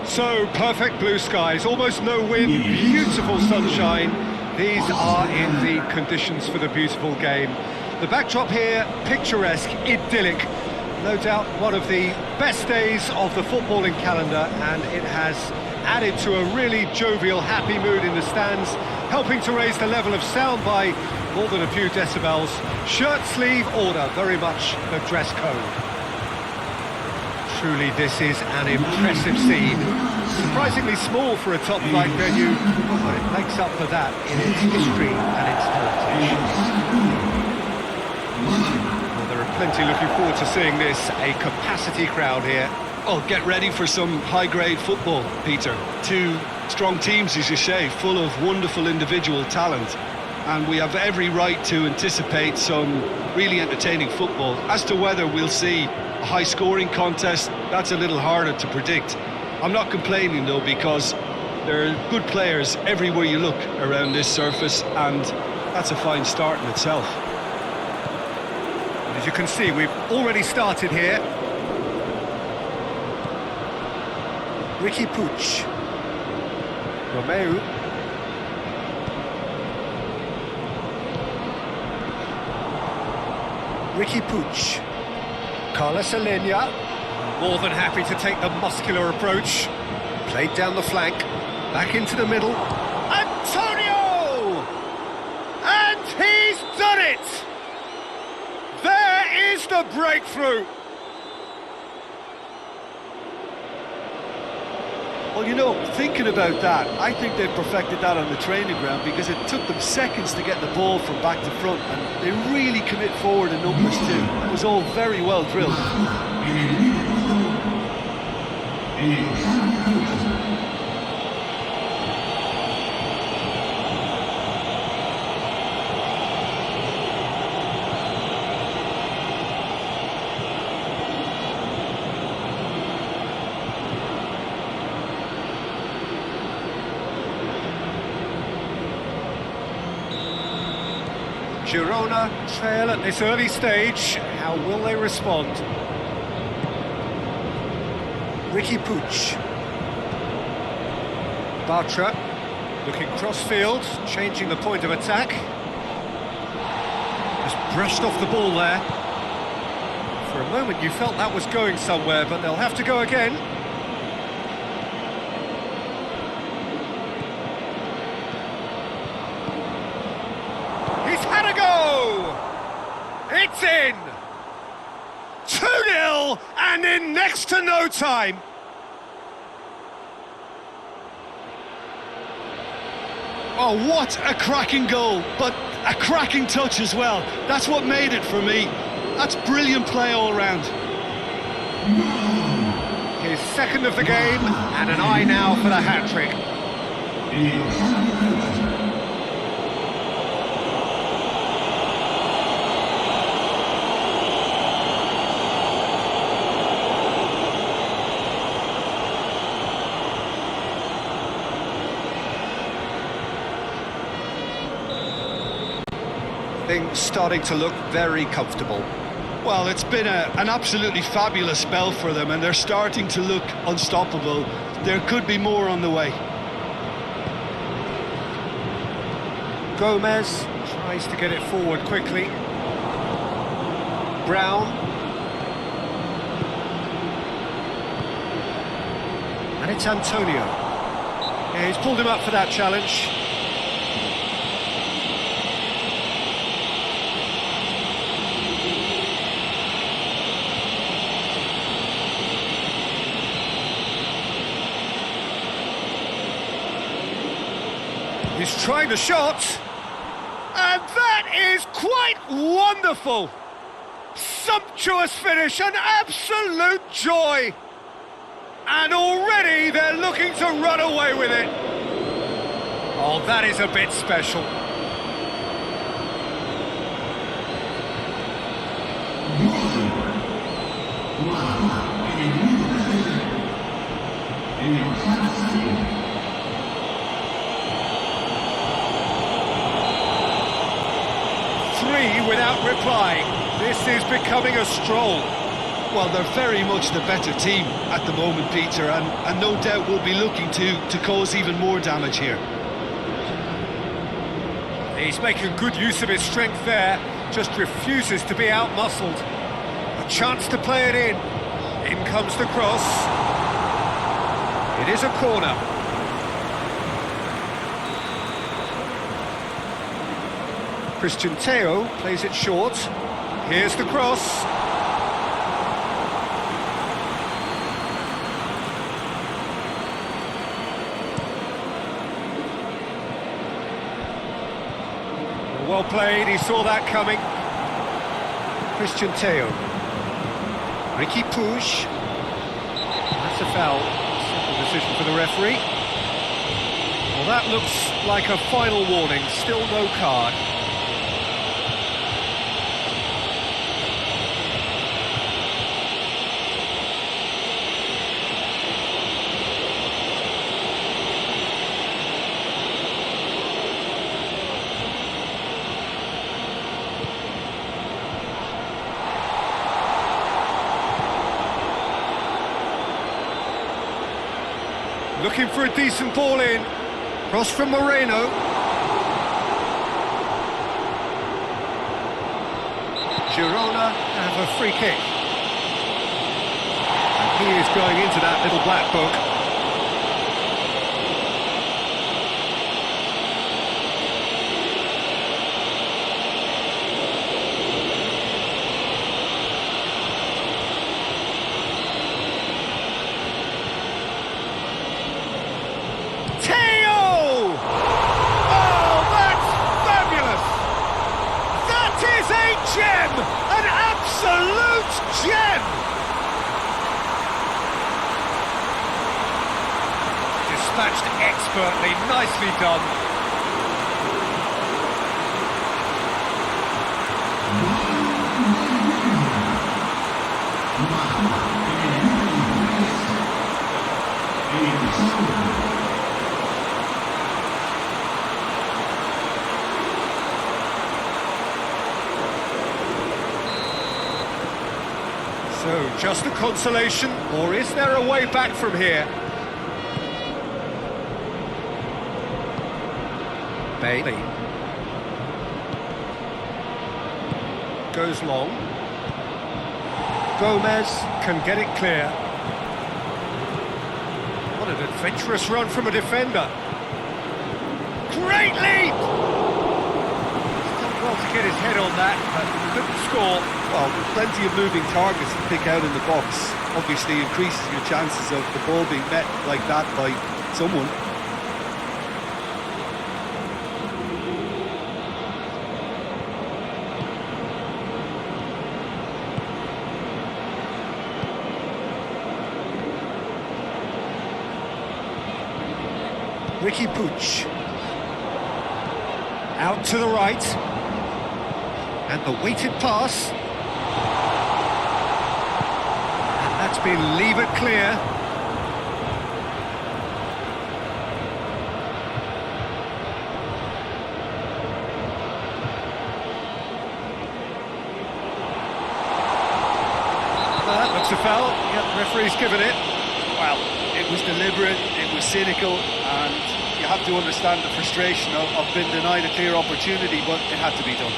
So, perfect blue skies, almost no wind, beautiful sunshine. These are in the conditions for the beautiful game. The backdrop here, picturesque, idyllic. No doubt one of the best days of the footballing calendar, and it has added to a really jovial, happy mood in the stands, helping to raise the level of sound by more than a few decibels. Shirt sleeve order, very much the dress code. Truly, this is an impressive scene. Surprisingly small for a top-flight venue, but it makes up for that in its history and its heritage. Well, there are plenty looking forward to seeing this, a capacity crowd here. Oh, get ready for some high-grade football, Peter. Two strong teams, as you say, full of wonderful individual talent. And we have every right to anticipate some really entertaining football. As to whether we'll see a high-scoring contest, that's a little harder to predict. I'm not complaining, though, because there are good players everywhere you look around this surface, and that's a fine start in itself. As you can see, we've already started here. Ricky Puig. Romeu. Ricky Puig. Carlos Alenia. More than happy to take the muscular approach. Played down the flank. Back into the middle. Antonio! And he's done it! There is the breakthrough! Well, you know, thinking about that, I think they've perfected that on the training ground, because it took them seconds to get the ball from back to front, and they really commit forward in numbers too. It was all very well drilled. Girona trail at this early stage. How will they respond? Ricky Puig. Bartra looking cross-field, changing the point of attack. Just brushed off the ball there. For a moment you felt that was going somewhere, but they'll have to go again. He's had a go! It's in! 2-0 and in next to no time. Oh, what a cracking goal, but a cracking touch as well. That's what made it for me. That's brilliant play all round. His second of the game, and an eye now for the hat-trick. Things starting to look very comfortable. Well, it's been an absolutely fabulous spell for them, and they're starting to look unstoppable. There could be more on the way. Gomez tries to get it forward quickly. Brown. And it's Antonio. Yeah, he's pulled him up for that challenge. He's trying the shot, and that is quite wonderful. Sumptuous finish, an absolute joy. And already they're looking to run away with it. Oh, that is a bit special. Three without replying. This is becoming a stroll. Well, they're very much the better team at the moment, Peter, and no doubt will be looking to cause even more damage here. He's making good use of his strength there, just refuses to be out-muscled. A chance to play it in. In comes the cross. It is a corner. Christian Teo plays it short. Here's the cross. Well played, he saw that coming. Christian Teo. Ricky Puig. That's a foul. Simple decision for the referee. Well, that looks like a final warning. Still no card. Looking for a decent ball in. Cross from Moreno. Girona have a free kick. And he is going into that little black book. Gem! An absolute gem! Dispatched expertly, nicely done. So, just a consolation, or is there a way back from here? Bailey. Goes long. Gomez can get it clear. What an adventurous run from a defender. Great leap! Well to get his head on that, but couldn't score. Well, plenty of moving targets to pick out in the box. Obviously increases your chances of the ball being met like that by someone. Ricky Puig. Out to the right. And the weighted pass. And that's been levered clear. That looks a foul. Yep, the referee's given it. Well, it was deliberate, it was cynical, and you have to understand the frustration of being denied a clear opportunity, but it had to be done.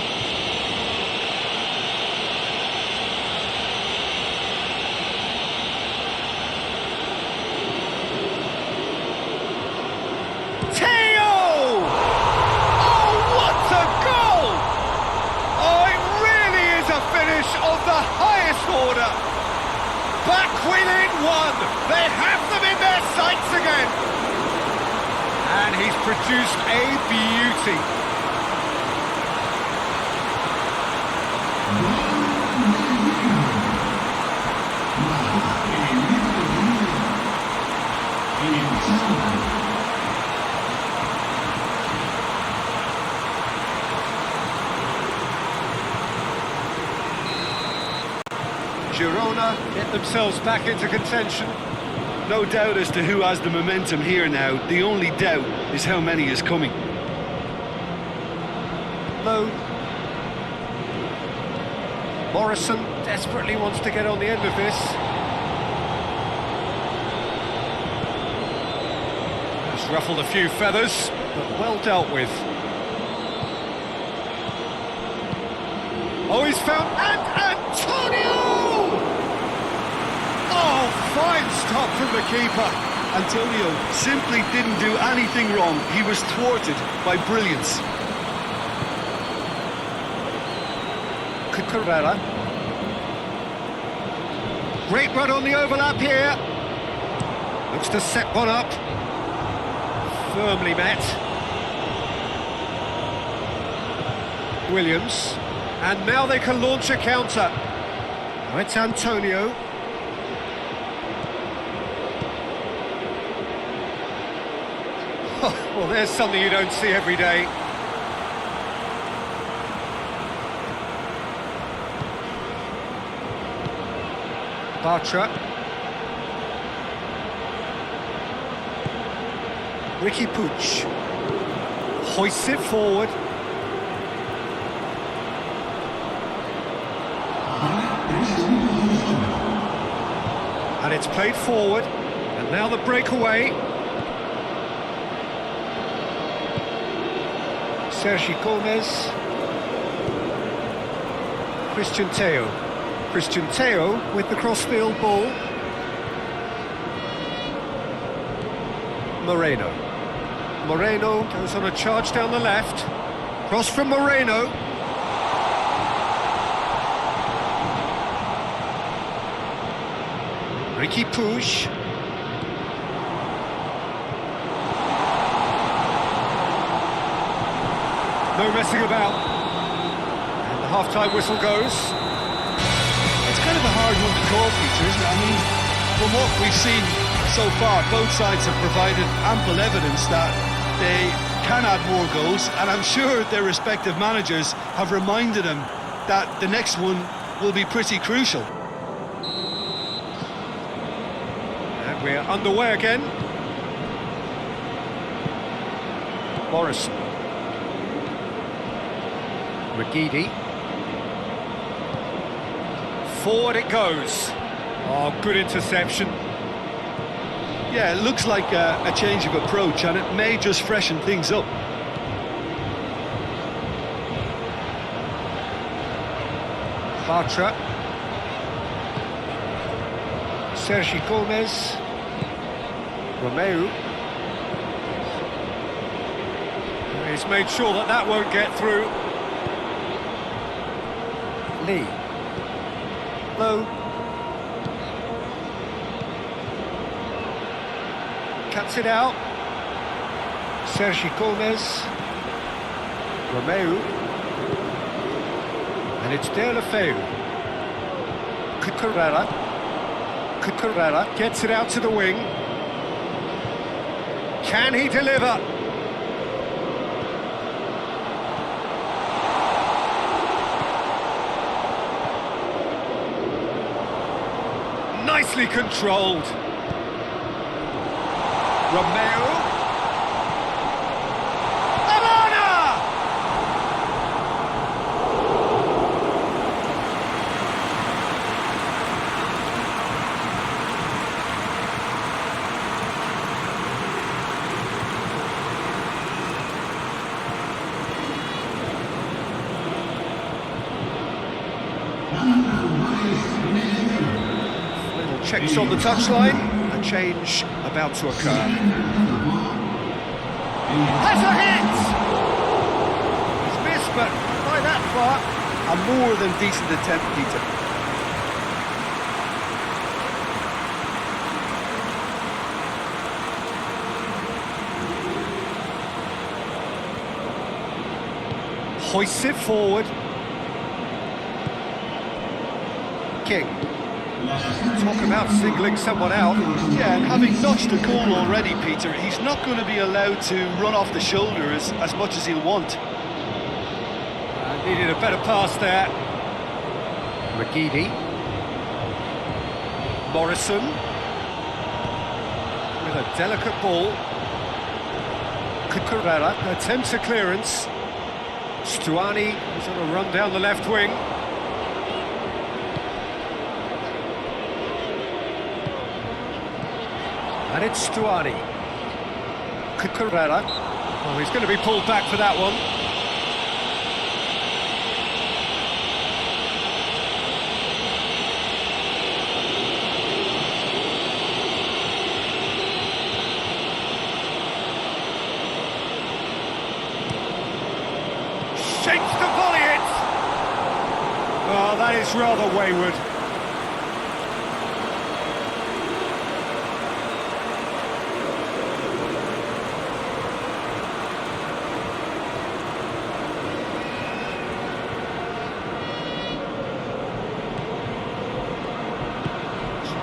Of the highest order. Back within one. They have them in their sights again. And he's produced a beauty. Girona get themselves back into contention. No doubt as to who has the momentum here now. The only doubt is how many is coming. Low. Morrison Desperately wants to get on the end of this. Has ruffled a few feathers, but well dealt with. Oh, he's found... and Antonio! Oh, fine stop from the keeper. Antonio simply didn't do anything wrong. He was thwarted by brilliance. Cucurella. Great run on the overlap here. Looks to set one up. Firmly met. Williams. And now they can launch a counter. Oh, it's Antonio. Well, there's something you don't see every day. Bartra. Ricky Puig. Hoists it forward. And it's played forward. And now the breakaway. Sergi Gomez. Christian Teo. Christian Teo with the crossfield ball. Moreno. Moreno goes on a charge down the left. Cross from Moreno. Ricky Puig. No messing about. And the half-time whistle goes. It's kind of a hard one to call, Peter, isn't it? I mean, from what we've seen so far, both sides have provided ample evidence that they can add more goals, and I'm sure their respective managers have reminded them that the next one will be pretty crucial. And we're underway again. Morrison. Regidi. Forward it goes. Oh, good interception. Yeah, it looks like a change of approach, and it may just freshen things up. Bartra. Sergi Gomez. Romeu. He's made sure that that won't get through. Lee. Low. Cuts it out. Sergi Gomez. Romeu. And it's Deulofeu. Cucurella. Cucurella gets it out to the wing. Can he deliver? Nicely controlled. Romeo. Alana! Little checks on the touchline. A change about to occur. Has a hit! He's missed, but by that far. A more than decent attempt, Peter. Hoists it forward. King. Talk about singling someone out. Yeah, and having notched a goal already, Peter, he's not going to be allowed to run off the shoulder as much as he'll want. Needed a better pass there. Regidi. Morrison. With a delicate ball. Cucurella attempts a clearance. Stuani is on a run down the left wing. And it's Stuani. Cucurella. Oh, he's going to be pulled back for that one. Shapes to volley it! Oh, that is rather wayward.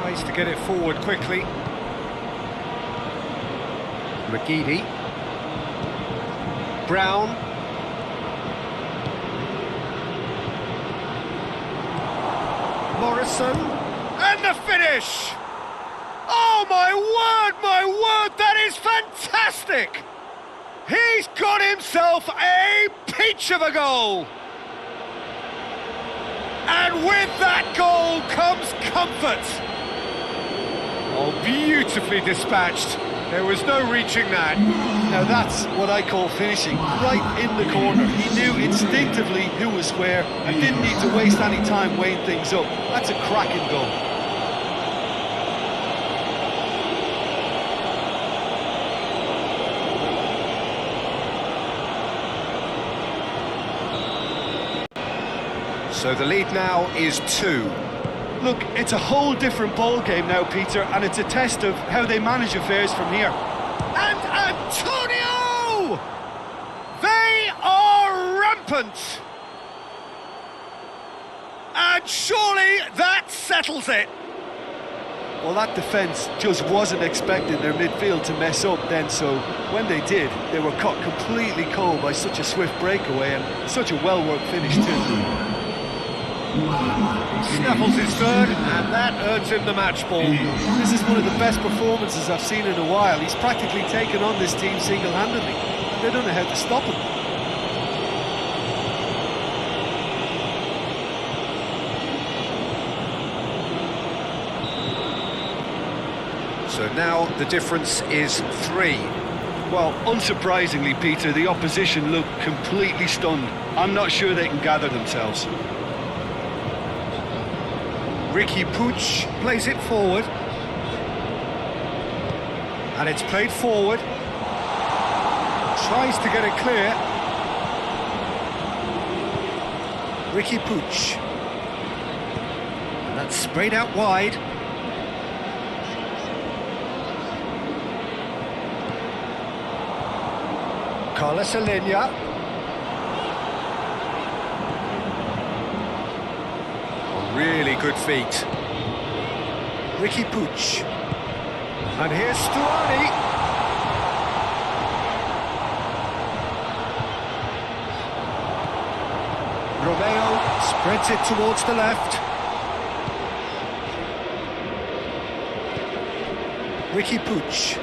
Tries to get it forward quickly. McGeady. Brown. Morrison, and the finish! Oh my word, that is fantastic! He's got himself a peach of a goal! And with that goal comes comfort! Oh, beautifully dispatched. There was no reaching that. Now that's what I call finishing, right in the corner. He knew instinctively who was where and didn't need to waste any time weighing things up. That's a cracking goal. So the lead now is 2. Look, it's a whole different ball game now, Peter, and it's a test of how they manage affairs from here. And Antonio! They are rampant! And surely that settles it! Well, that defence just wasn't expecting their midfield to mess up then, so when they did, they were caught completely cold by such a swift breakaway and such a well-worked finish too. He snaffles his third, and that earns him the match ball. This is one of the best performances I've seen in a while. He's practically taken on this team single-handedly, and they don't know how to stop him. So now the difference is 3. Well, unsurprisingly, Peter, the opposition look completely stunned. I'm not sure they can gather themselves. Ricky Puig plays it forward. And it's played forward. Tries to get it clear. Ricky Puig. And that's sprayed out wide. Carlos Alenia. Really good feet. Ricky Puig. And here's Stuani. Romeo spreads it towards the left. Ricky Puig.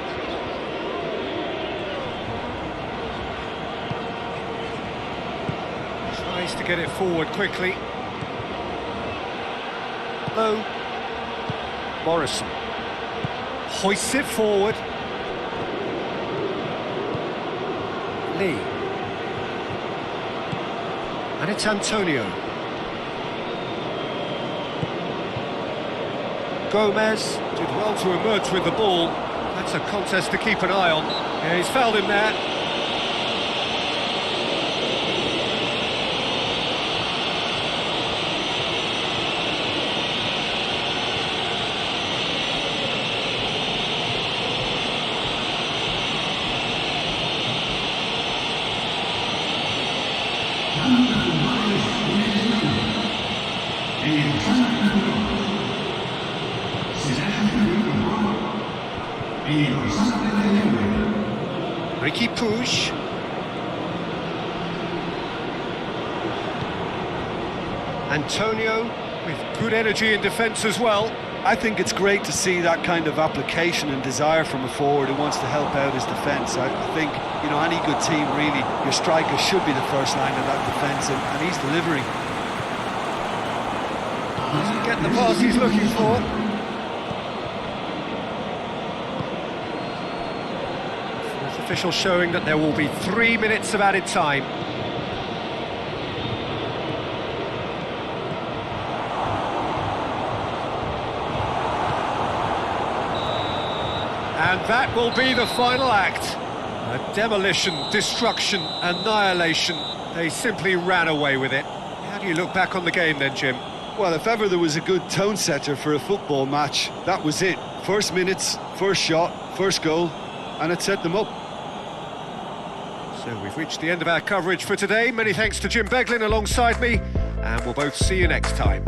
Tries to get it forward quickly. Low. Morrison hoists it forward. Lee. And it's Antonio. Gomez did well to emerge with the ball. That's a contest to keep an eye on. Yeah, he's fouled him there. Ricky Puig. Antonio with good energy in defence as well. I think it's great to see that kind of application and desire from a forward who wants to help out his defence. I think, you know, any good team really, your striker should be the first line of that defence, and he's delivering. Doesn't get the pass he's looking for. Officials showing that there will be 3 minutes of added time. And that will be the final act. A demolition, destruction, annihilation. They simply ran away with it. How do you look back on the game then, Jim? Well, if ever there was a good tone setter for a football match, that was it. First minutes, first shot, first goal, and it set them up. So we've reached the end of our coverage for today. Many thanks to Jim Beglin alongside me, and we'll both see you next time.